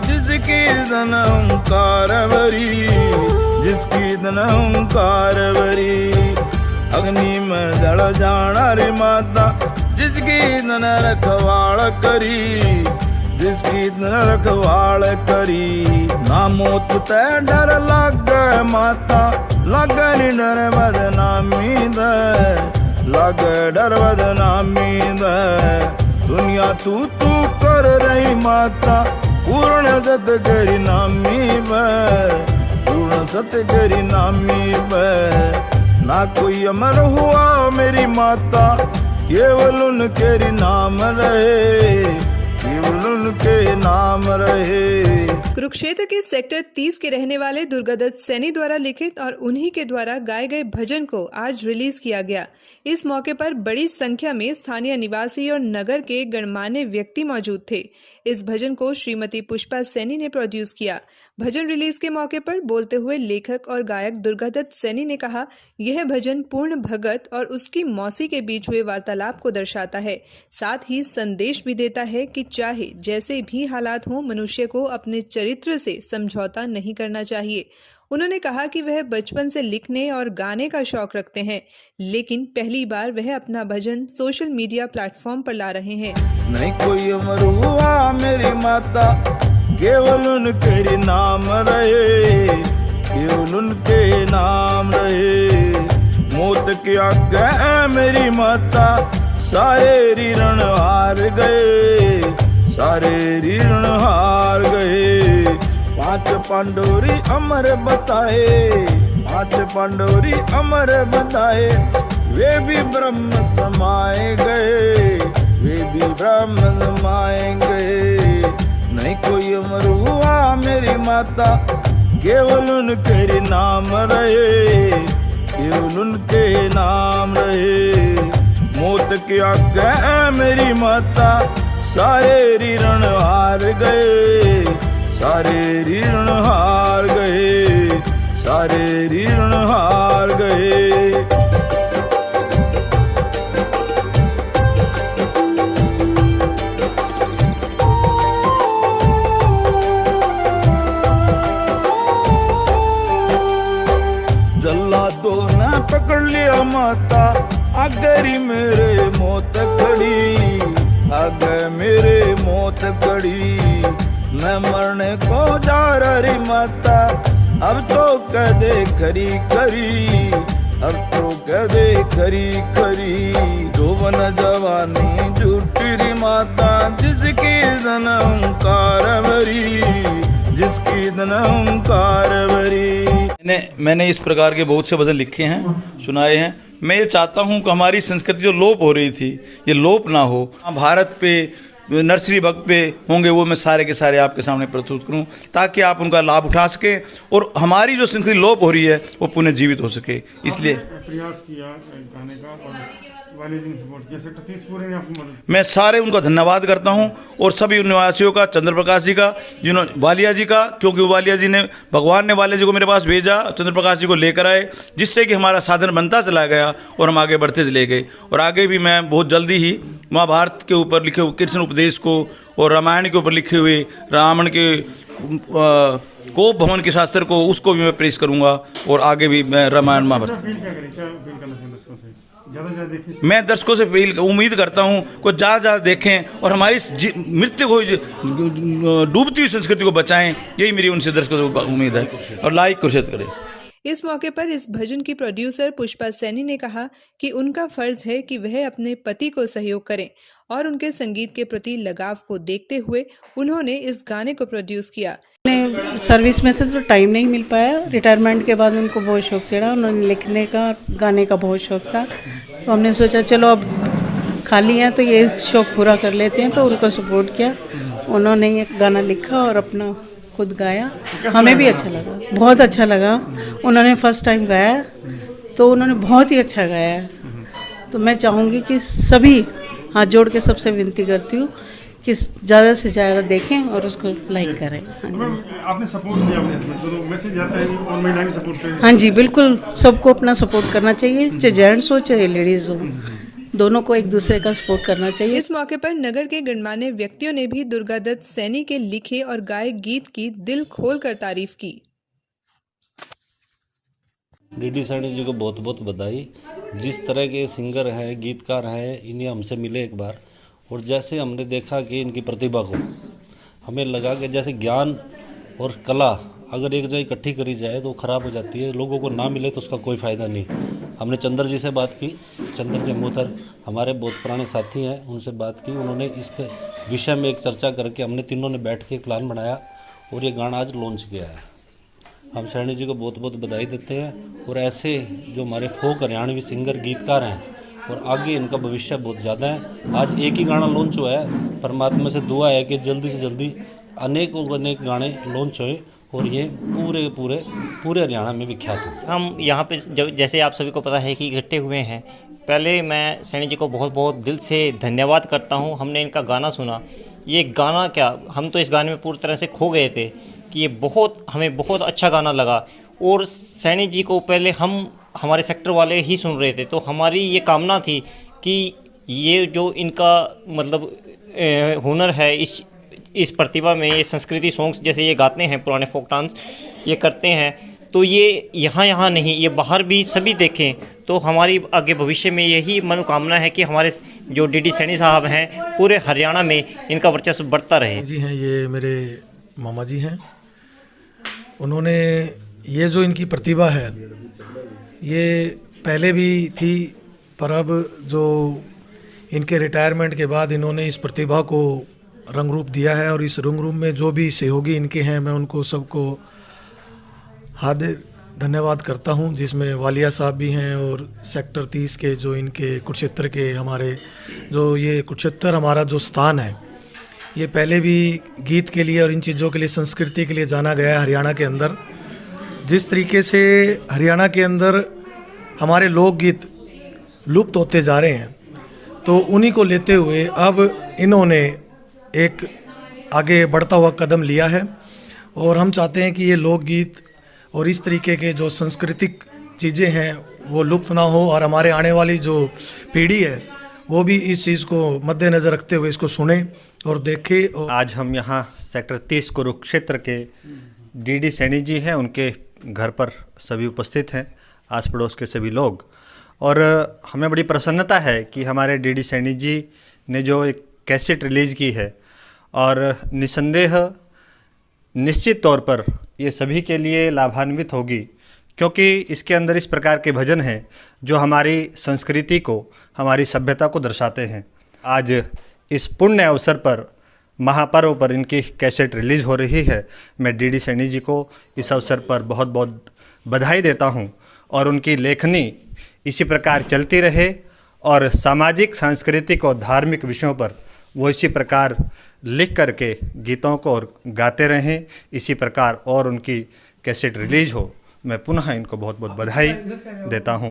जिसकी धन ओंकार भरी, जिसकी धन ओंकार भरी। अग्नि में जल जाना रे माता, जिसकी धन रखवाड़ करी, जिसकी धन रखवाड़ करी। ना मौत ते डर लागे माता, लागे नी डर बदनामी दे, लागे डर बदनामी दे। दुनिया तू कर रही माता, पूर्ण सत करी नामी वे, पूर्ण सत करी नामी वे। ना कोई अमर हुआ मेरी माता, केवल उनके नाम रहे, केवल उनके नाम रहे। कुरुक्षेत्र के सेक्टर 30 के रहने वाले दुर्गादत्त सैनी द्वारा लिखित और उन्हीं के द्वारा गाए गए भजन को आज रिलीज किया गया। इस मौके पर बड़ी संख्या में स्थानीय निवासी और नगर के गणमान्य व्यक्ति मौजूद थे। इस भजन को श्रीमती पुष्पा सैनी ने प्रोड्यूस किया। भजन रिलीज के मौके पर बोलते हुए लेखक और गायक दुर्गादत्त सैनी ने कहा, यह भजन पूर्ण भगत और उसकी मौसी के बीच हुए वार्तालाप को दर्शाता है, साथ ही संदेश भी देता है कि चाहे जैसे भी हालात हों, मनुष्य को अपने चरित्र से समझौता नहीं करना चाहिए। उन्होंने कहा कि वह बचपन से लिखने और गाने का शौक रखते हैं, लेकिन पहली बार वह अपना भजन सोशल मीडिया प्लेटफॉर्म पर ला रहे हैं। नहीं कोई अमर हुआ मेरी माता, केवल उनके नाम रहे, केवल उनके नाम रहे। मौत के आगे मेरी माता, सारे ऋण हार गए, सारे ऋण हार गए। पांच पांडोरी अमर बताए, पांच पांडोरी अमर बताए। वे भी ब्रह्म समाए गए, वे भी ब्रह्म समाए गए। नहीं कोई अमर हुआ मेरी माता, केवल उनके नाम रहे, केवल उनके नाम रहे। मौत के आगे मेरी माता, सारे ऋण हार गए, सारे ऋण हार गए, सारे ऋण हार गए। जल्लादों ने पकड़ लिया माता, अगर मेरे मौत खड़ी, अगर मेरे मौत खड़ी। मैं मरने को जा रही माता, अब तो कह दे खरी खरी, अब तो कह दे खरी खरी। जोवन जवानी झूठी री माता, जिसकी धन ओंकार भरी, जिसकी धन ओंकार भरी। मैंने इस प्रकार के बहुत से भजन लिखे हैं, सुनाए हैं। मैं ये चाहता हूँ कि हमारी संस्कृति जो लोप हो रही थी, ये लोप ना हो। भारत पे नर्सरी भक्त पे होंगे, वो मैं सारे के सारे आपके सामने प्रस्तुत करूं, ताकि आप उनका लाभ उठा सकें और हमारी जो संस्कृति लोप हो रही है वो पुनः जीवित हो सके। इसलिए प्रयास किया गाने का और वाले दिन सपोर्ट किया। सेक्टर 30 पूरे ने आपको मदद। मैं सारे उनका धन्यवाद करता हूं और सभी निवासियों का, चंद्र प्रकाश जी का, जिन्होंने वालिया जी का, क्योंकि वालिया जी ने, भगवान ने वालिया जी को मेरे पास भेजा, चंद्र प्रकाश जी को लेकर आए, जिससे कि हमारा साधन बनता चला गया और हम आगे बढ़ते चले गए। और आगे भी मैं बहुत जल्दी ही महाभारत के ऊपर लिखे हुए कृष्ण उपदेश को और रामायण के ऊपर लिखे हुए रावण के कोप भवन के शास्त्र को, उसको भी मैं प्रेस करूँगा और आगे भी मैं रामायण महाभारत। मैं दर्शकों से उम्मीद करता हूँ को ज़्यादा देखें और हमारी मृत्यु को, डूबती हुई संस्कृति को बचाएं, यही मेरी उनसे दर्शकों से उम्मीद है। और लाइक कुर्शत करें। इस मौके पर इस भजन की प्रोड्यूसर पुष्पा सैनी ने कहा कि उनका फर्ज है कि वह अपने पति को सहयोग करें और उनके संगीत के प्रति लगाव को देखते हुए उन्होंने इस गाने को प्रोड्यूस किया। सर्विस में थे तो टाइम नहीं मिल पाया। रिटायरमेंट के बाद उनको बहुत शौक चढ़ा, उन्होंने लिखने का, गाने का बहुत शौक था, तो हमने सोचा चलो अब खाली हैं तो ये शौक पूरा कर लेते हैं, तो उनको सपोर्ट किया। उन्होंने ये गाना लिखा और अपना खुद गाया, हमें भी अच्छा लगा, बहुत अच्छा लगा। उन्होंने फर्स्ट टाइम गाया तो उन्होंने बहुत ही अच्छा गाया। तो मैं चाहूँगी कि सभी हाथ जोड़ के सबसे विनती करती हूँ कि ज़्यादा से ज़्यादा देखें और उसको लाइक करें। आपने सपोर्ट दिया अपने हस्बैंड को, तो मैसेज आता है और महिलाएं भी सपोर्ट करें। हाँ जी, बिल्कुल सबको अपना सपोर्ट करना चाहिए, चाहे जेंट्स हो चाहे लेडीज़ हो। दोनों को एक दूसरे का सपोर्ट करना चाहिए। इस मौके पर नगर के गणमान्य व्यक्तियों ने भी दुर्गादत्त सैनी के लिखे और गाए गीत की दिल खोलकर तारीफ की। डीडी सैनी जी को बहुत बहुत बधाई। जिस तरह के सिंगर हैं, गीतकार हैं, इन्हें हमसे मिले एक बार, और जैसे हमने देखा कि इनकी प्रतिभा को, हमें लगा कि जैसे ज्ञान और कला अगर एक जगह इकट्ठी करी जाए तो ख़राब हो जाती है, लोगों को ना मिले तो उसका कोई फ़ायदा नहीं। हमने चंद्र जी से बात की, चंद्र जम्मूतर हमारे बहुत पुराने साथी हैं, उनसे बात की। उन्होंने इसके विषय में एक चर्चा करके हमने तीनों ने बैठ के एक प्लान बनाया और ये गाना आज लॉन्च किया है। हम सैनी जी को बहुत बहुत बधाई देते हैं। और ऐसे जो हमारे फोक हरियाणवी सिंगर गीतकार हैं और आगे इनका भविष्य बहुत ज़्यादा है। आज एक ही गाना लॉन्च हुआ है, परमात्मा से दुआ है कि जल्दी से जल्दी अनेक गाने लॉन्च होए और ये पूरे हरियाणा में विख्यात हो। हम यहाँ पे जैसे आप सभी को पता है कि इकट्ठे हुए हैं, पहले मैं सैनी जी को बहुत बहुत दिल से धन्यवाद करता हूँ। हमने इनका गाना सुना, ये गाना क्या, हम तो इस गाने में पूरी तरह से खो गए थे कि ये हमें बहुत अच्छा गाना लगा। और सैनी जी को पहले हमारे सेक्टर वाले ही सुन रहे थे, तो हमारी ये कामना थी कि ये जो इनका मतलब हुनर है, इस प्रतिभा में, ये संस्कृति सॉन्ग्स जैसे ये गाते हैं, पुराने फोक डांस ये करते हैं, तो ये यहाँ नहीं, ये बाहर भी सभी देखें। तो हमारी आगे भविष्य में यही मनोकामना है कि हमारे जो डीडी सैनी साहब हैं, पूरे हरियाणा में इनका वर्चस्व बढ़ता रहे। जी हैं, ये मेरे मामा जी हैं। उन्होंने ये जो इनकी प्रतिभा है ये पहले भी थी, पर अब जो इनके रिटायरमेंट के बाद इन्होंने इस प्रतिभा को रंग रूप दिया है। और इस रंग रूप में जो भी सहयोगी इनके हैं, मैं उनको सबको हार्दिक धन्यवाद करता हूं, जिसमें वालिया साहब भी हैं और सेक्टर 30 के जो इनके कुरुक्षेत्र के हमारे जो ये कुरुक्षेत्र हमारा जो स्थान है, ये पहले भी गीत के लिए और इन चीज़ों के लिए, संस्कृति के लिए जाना गया है हरियाणा के अंदर। जिस तरीके से हरियाणा के अंदर हमारे लोकगीत लुप्त होते जा रहे हैं, तो उन्हीं को लेते हुए अब इन्होंने एक आगे बढ़ता हुआ कदम लिया है। और हम चाहते हैं कि ये लोकगीत और इस तरीके के जो सांस्कृतिक चीज़ें हैं वो लुप्त ना हो, और हमारे आने वाली जो पीढ़ी है वो भी इस चीज़ को मद्देनज़र रखते हुए इसको सुने और देखे। और आज हम यहाँ सेक्टर 30 कुरुक्षेत्र के डीडी सैनी जी हैं, उनके घर पर सभी उपस्थित हैं, आस पड़ोस के सभी लोग। और हमें बड़ी प्रसन्नता है कि हमारे डीडी सैनी जी ने जो एक कैसेट रिलीज़ की है, और निसंदेह निश्चित तौर पर ये सभी के लिए लाभान्वित होगी, क्योंकि इसके अंदर इस प्रकार के भजन हैं जो हमारी संस्कृति को, हमारी सभ्यता को दर्शाते हैं। आज इस पुण्य अवसर पर, महापर्व पर इनकी कैसेट रिलीज़ हो रही है। मैं डीडी सैनी जी को इस अवसर पर बहुत बहुत बधाई देता हूं, और उनकी लेखनी इसी प्रकार चलती रहे, और सामाजिक, सांस्कृतिक और धार्मिक विषयों पर वो इसी प्रकार लिख करके गीतों को और गाते रहें, इसी प्रकार और उनकी कैसेट रिलीज़ हो। मैं पुनः इनको बहुत बहुत बधाई देता हूं।